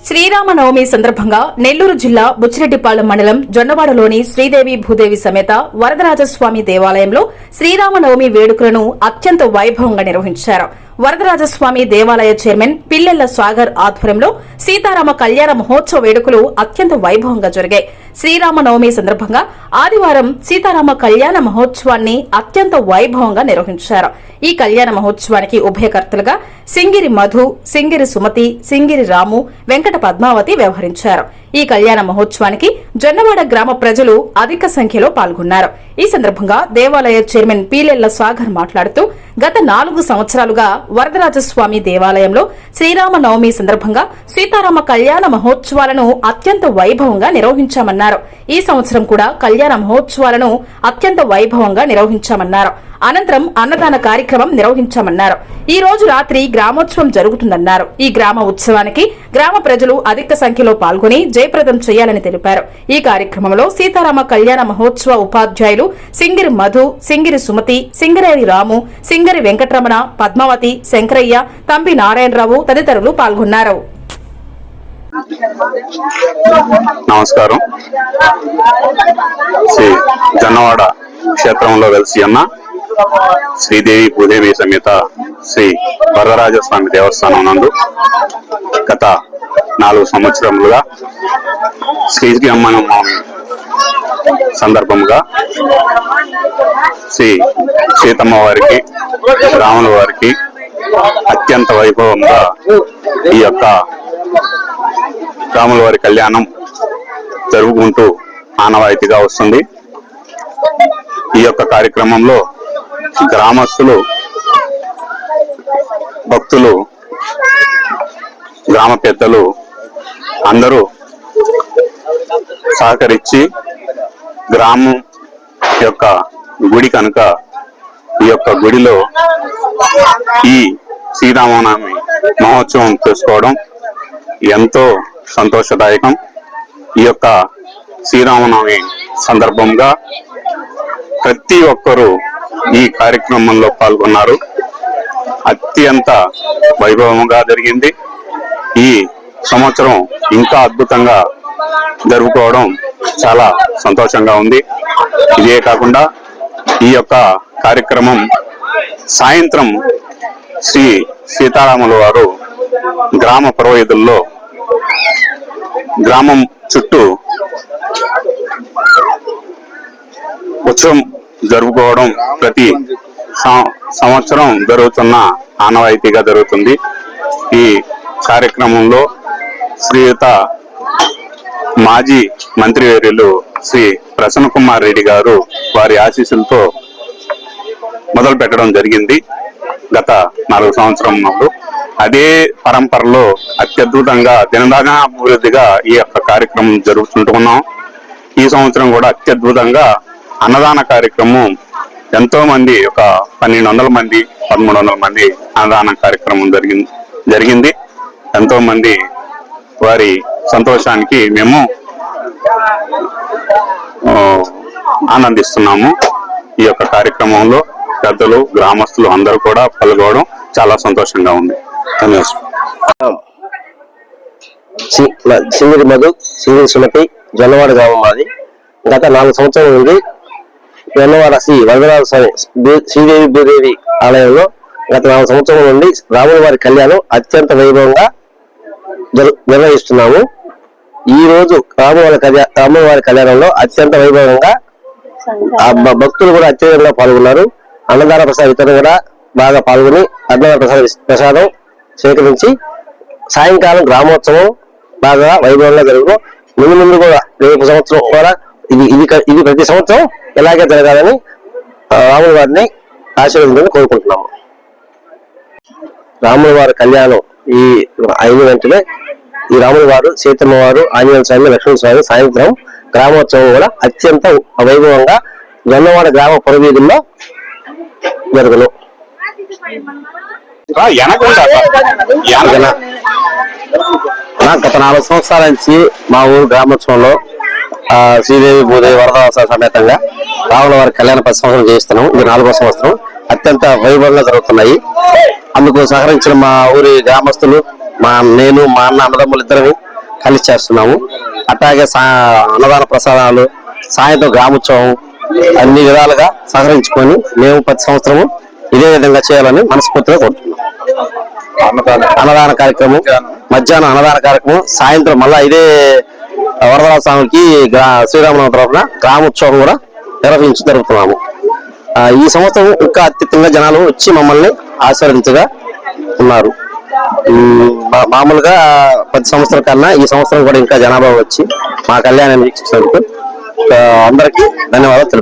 శ్రీరామనవమి సందర్భంగా నెల్లూరు జిల్లా బుచ్చిరెడ్డిపాలెం మండలం జొన్నవాడలోని శ్రీదేవి భూదేవి సమేత వరదరాజస్వామి దేవాలయంలో శ్రీరామనవమి వేడుకలను అత్యంత వైభవంగా నిర్వహించారు. వరదరాజస్వామి దేవాలయ చైర్మన్ పిల్లెళ్ల సాగర్ ఆధ్వర్యంలో సీతారామ కళ్యాణ మహోత్సవ వేడుకలు అత్యంత వైభవంగా జరిగాయి. శ్రీరామనవమి సందర్భంగా ఆదివారం సీతారామ కళ్యాణ మహోత్సవాన్ని అత్యంత వైభవంగా నిర్వహించారు. ఈ కళ్యాణ మహోత్సవానికి ఉభయకర్తలుగా సింగిరి మధు, సింగిరి సుమతి, సింగిరి రాము, వెంకట పద్మావతి వ్యవహరించారు. ఈ కళ్యాణ మహోత్సవానికి జొన్నవాడ గ్రామ ప్రజలు అధిక సంఖ్యలో పాల్గొన్నారు. ఈ సందర్భంగా దేవాలయ చైర్మన్ పిల్లెళ్ల సాగర్ మాట్లాడుతూ గత 4 సంవత్సరాలుగా వరదరాజస్వామి దేవాలయంలో శ్రీరామనవమి సందర్భంగా సీతారామ కళ్యాణ మహోత్సవాలను అత్యంత వైభవంగా నిర్వహించామన్నారు. ఈ సంవత్సరం కూడా కళ్యాణ మహోత్సవాలను అత్యంత వైభవంగా నిర్వహించామన్నారు. అనంతరం అన్నదాన కార్యక్రమం నిర్వహించామన్నారు. ఈ రోజు రాత్రి గ్రామోత్సవం జరుగుతుందన్నారు. ఈ గ్రామ ఉత్సవానికి గ్రామ ప్రజలు అధిక సంఖ్యలో పాల్గొని జయప్రదం చేయాలని తెలిపారు. ఈ కార్యక్రమంలో సీతారామ కళ్యాణ మహోత్సవ ఉపాధ్యాయులు సింగిరి మధు, సింగిరి సుమతి, సింగరేరి రాము, సింగరి వెంకటరమణ, పద్మావతి, శంకరయ్య, తంబి నారాయణరావు తదితరులు పాల్గొన్నారు. నమస్కారం. శ్రీ జొన్నవాడ క్షేత్రంలో వెలిసి ఉన్న శ్రీదేవి భూదేవి సమేత శ్రీ వరదరాజస్వామి దేవస్థానం నందు గత 4 సంవత్సరములుగా శ్రీరామనవమి సందర్భంగా శ్రీ సీతమ్మ వారికి, రాముల వారికి అత్యంత వైభవంగా ఈ యొక్క రాముల వారి కళ్యాణం జరుపుకుంటూ ఆనవాయితీగా వస్తుంది. ఈ యొక్క కార్యక్రమంలో గ్రామస్తులు, భక్తులు, గ్రామ పెద్దలు అందరూ సహకరించి గ్రామం యొక్క గుడి కనుక ఈ యొక్క గుడిలో ఈ శ్రీరామనవమి మహోత్సవం చేసుకోవడం ఎంతో సంతోషదాయకం. ఈ యొక్క శ్రీరామనవమి సందర్భంగా ప్రతి ఒక్కరూ ఈ కార్యక్రమంలో పాల్గొన్నారు. అత్యంత వైభవంగా జరిగింది. ఈ సంవత్సరం ఇంకా అద్భుతంగా జరుపుకోవడం చాలా సంతోషంగా ఉంది. ఇదే కాకుండా ఈ యొక్క కార్యక్రమం సాయంత్రం శ్రీ సీతారాముల వారు గ్రామ పురోహితుల్లో గ్రామం చుట్టూ ఉత్సవం జరుపుకోవడం ప్రతి సంవత్సరం జరుగుతున్న ఆనవాయితీగా జరుగుతుంది. ఈ కార్యక్రమంలో శ్రీయుత మాజీ మంత్రివర్యులు శ్రీ ప్రసన్న కుమార్ రెడ్డి గారు వారి ఆశీస్సులతో మొదలు పెట్టడం జరిగింది గత 4 సంవత్సరం ముందు. అదే పరంపరలో అత్యద్భుతంగా దినదానాభివృద్ధిగా ఈ యొక్క కార్యక్రమం జరుగుతుంటున్నాం. ఈ సంవత్సరం కూడా అత్యద్భుతంగా అన్నదాన కార్యక్రమం ఎంతో మంది, ఒక 1200 మంది, 1300 మంది అన్నదాన కార్యక్రమం జరిగింది. ఎంతో మంది వారి సంతోషానికి మేము ఆనందిస్తున్నాము. ఈ యొక్క కార్యక్రమంలో పెద్దలు, గ్రామస్తులు అందరూ కూడా పాల్గొనడం చాలా సంతోషంగా ఉంది. సింగిరి మధు, సింగిరి సుమతి, జొన్నవాడ గ్రామం మాది. గత 4 సంవత్సరాల నుండి జొన్నవాడ శ్రీ వరదరాజ స్వామి శ్రీదేవి భూదేవి ఆలయంలో గత 4 సంవత్సరాల నుండి రాముల వారి కళ్యాణం అత్యంత వైభవంగా నిర్వహిస్తున్నాము. ఈ రోజు రాముల వారి కళ్యాణంలో అత్యంత వైభవంగా భక్తులు కూడా అత్యధికంగా పాల్గొన్నారు. అన్నదాన ప్రసాద వితరణ కూడా బాగా పాల్గొని అన్నదాన ప్రసాదం స్వీకరించి సాయంకాలం గ్రామోత్సవం బాగా వైభవంగా జరుగును. ముందు కూడా రేపు సంవత్సరం కూడా ఇది ప్రతి సంవత్సరం ఇలాగే జరగాలని రాముల వారిని ఆశీర్వదించాలని కోరుకుంటున్నాము. రాముల వారి కళ్యాణం ఈ అయిన వెంటనే ఈ రాముల వారు, సీతమ్మ వారు, ఆంజనేయ స్వామి, లక్ష్మణ స్వామి సాయంత్రం గ్రామోత్సవం కూడా అత్యంత వైభవంగా జొన్నవాడ గ్రామ పురవీధుల్లో జరుగును. గత 4 సంవత్సరాల నుంచి మా ఊరు గ్రామోత్సవంలో శ్రీదేవి భూదేవి వరదరాజ సమేతంగా రాముల వారి కళ్యాణ 10 సంవత్సరం చేస్తున్నాము. ఇది 4వ సంవత్సరం. అత్యంత వైభవంగా జరుగుతున్నాయి. అందుకు సహకరించిన మా ఊరి గ్రామస్తులు, నేను, మా అన్న, అన్నదమ్ములు ఇద్దరిని కలిసి చేస్తున్నాము. అట్లాగే అన్నదాన ప్రసాదాలు, సాయంత్రం గ్రామోత్సవం అన్ని విధాలుగా సహకరించుకొని మేము ప్రతి సంవత్సరము ఇదే విధంగా చేయాలని మనస్ఫూర్తిగా కోరుతున్నాం. అన్నదాన కార్యక్రమం, మధ్యాహ్నం అన్నదాన కార్యక్రమం, సాయంత్రం మళ్ళా ఇదే వరదరాజ స్వామికి శ్రీరామనవమి తరఫున గ్రామోత్సవం కూడా నిర్వహించి జరుగుతున్నాము. ఈ సంవత్సరం ఇంకా అత్యధికంగా జనాలు వచ్చి మమ్మల్ని ఆశీర్వదించగా ఉన్నారు. మామూలుగా ప్రతి సంవత్సరం కన్నా ఈ సంవత్సరం కూడా ఇంకా జనాభా వచ్చి మా కళ్యాణాన్ని వీక్షించినందుకు అందరికీ ధన్యవాదాలు తెలుపుతున్నాను.